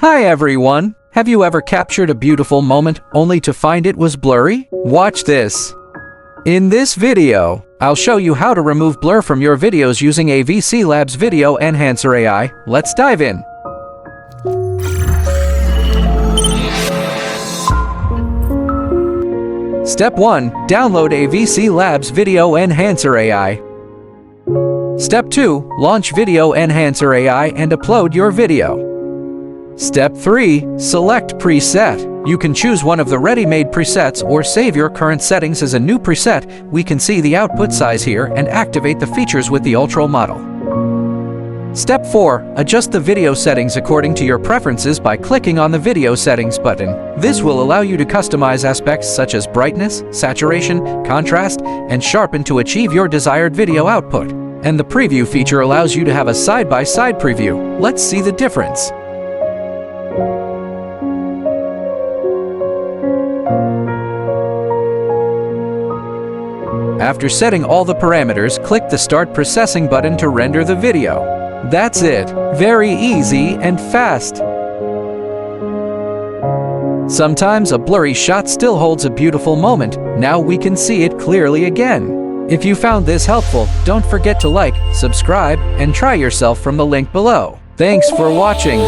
Hi everyone! Have you ever captured a beautiful moment only to find it was blurry? Watch this! In this video, I'll show you how to remove blur from your videos using AVCLabs Video Enhancer AI. Let's dive in! Step 1. Download AVCLabs Video Enhancer AI. Step 2. Launch Video Enhancer AI and upload your video. Step 3. Select preset. You can choose one of the ready-made presets or save your current settings as a new preset. We can see the output size here and activate the features with the Ultra model. Step 4. Adjust the video settings according to your preferences by clicking on the Video Settings button. This will allow you to customize aspects such as brightness, saturation, contrast, and sharpen to achieve your desired video output. And the Preview feature allows you to have a side-by-side preview. Let's see the difference. After setting all the parameters, click the Start Processing button to render the video. That's it. Very easy and fast. Sometimes a blurry shot still holds a beautiful moment. Now we can see it clearly again. If you found this helpful, don't forget to like, subscribe, and try yourself from the link below. Thanks for watching.